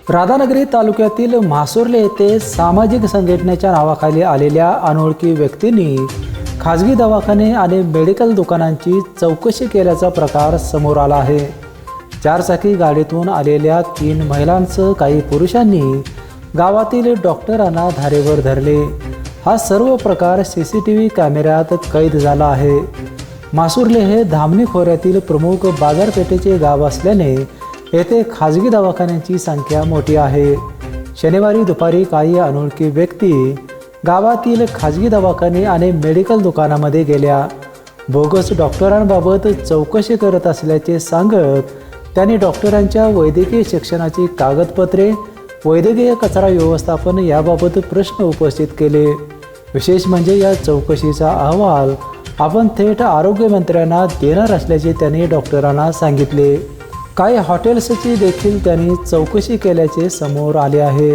राधानगरी तालुक्यातील म्हासुर्ले येथे सामाजिक संघटनेच्या नावाखाली आलेल्या अनोळखी व्यक्तींनी खाजगी दवाखाने आणि मेडिकल दुकानांची चौकशी केल्याचा प्रकार समोर आला आहे। चारचाकी गाडीतून आलेल्या 3 महिलांसह काही पुरुषांनी गावातील डॉक्टरांना धारेवर धरले। हा सर्व प्रकार CCTV कॅमेऱ्यात कैद झाला आहे। म्हासुर्ले हे धामणी खोऱ्यातील प्रमुख बाजारपेठेचे गाव असल्याने येथे खाजगी दवाखान्यांची संख्या मोठी आहे। शनिवारी दुपारी काही अनोळखी व्यक्ती गावातील खाजगी दवाखाने आणि मेडिकल दुकानामध्ये गेल्या। बोगस डॉक्टरांबाबत चौकशी करत असल्याचे सांगत त्यांनी डॉक्टरांच्या वैद्यकीय शिक्षणाची कागदपत्रे, वैद्यकीय कचरा व्यवस्थापन याबाबत प्रश्न उपस्थित केले। विशेष म्हणजे या चौकशीचा अहवाल आपण थेट आरोग्यमंत्र्यांना देणार असल्याचे त्यांनी डॉक्टरांना सांगितले। काही हॉटेल्सची देखील त्यांनी चौकशी केल्याचे समोर आले आहे।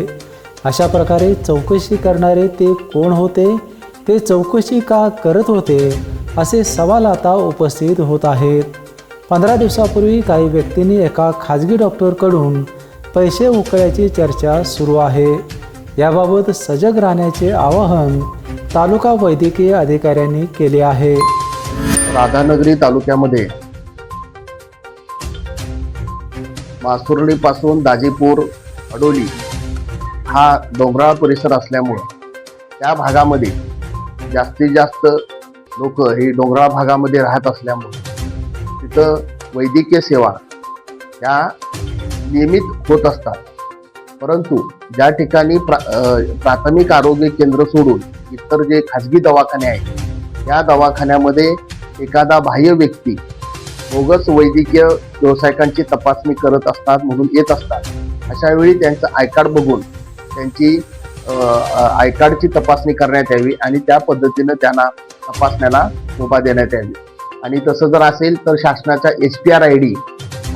अशा प्रकारे चौकशी करणारे ते कोण होते, ते चौकशी का करत होते, असे सवाल आता उपस्थित होत आहेत। 15 दिवसापूर्वी काही व्यक्तींनी एका खाजगी डॉक्टरकडून पैसे उकळल्याची चर्चा सुरू आहे। याबाबत सजग राहण्याचे आवाहन तालुका वैद्यकीय अधिकाऱ्यांनी केले आहे। राधानगरी तालुक्यामध्ये म्हासुर्लीपासून दाजीपूर, अडोली हा डोंगराळ परिसर असल्यामुळे त्या भागामध्ये जास्तीत जास्त लोक ही डोंगराळ भागामध्ये राहत असल्यामुळे तिथं वैद्यकीय सेवा या नियमित होत असतात। परंतु ज्या ठिकाणी प्राथमिक आरोग्य केंद्र सोडून इतर जे खाजगी दवाखाने आहेत या दवाखान्यामध्ये एखादा बाह्य व्यक्ती बोगस वैद्यकीय व्यावसायिकांची तपासणी करत असतात म्हणून येत असतात। अशा वेळी त्यांचं आय कार्ड बघून त्यांची आय कार्डची तपासणी करण्यात यावी आणि त्या पद्धतीनं त्यांना तपासण्याला मुभा देण्यात यावी। आणि तसं जर असेल तर शासनाचा HPR ID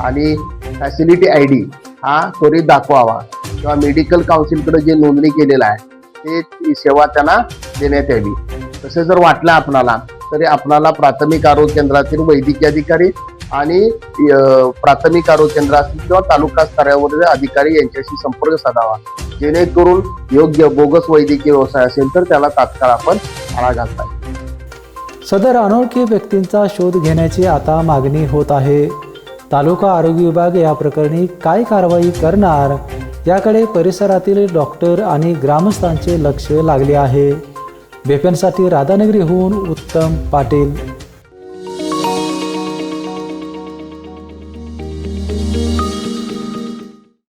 आणि फॅसिलिटी ID हा त्वरित दाखवावा किंवा मेडिकल काउन्सिलकडे जे नोंदणी केलेलं आहे ते सेवा त्यांना देण्यात यावी। तसे जर वाटलं आपणाला तरी आपणाला प्राथमिक आरोग्य केंद्रातील वैद्यकीय अधिकारी आणि प्राथमिक आरोग्य केंद्र असतील किंवा तालुका स्तरावरील अधिकारी यांच्याशी संपर्क साधावा, जेणेकरून योग्य बोगस वैद्यकीय व्यवसाय असेल तर त्याला तात्काळ आपण आळा घालता येईल। सदर अनोळखी व्यक्तींचा शोध घेण्याची आता मागणी होत आहे। तालुका आरोग्य विभाग या प्रकरणी काय कारवाई करणार याकडे परिसरातील डॉक्टर आणि ग्रामस्थांचे लक्ष लागले आहे। बेपनसाठी राधानगरीहून उत्तम पाटील।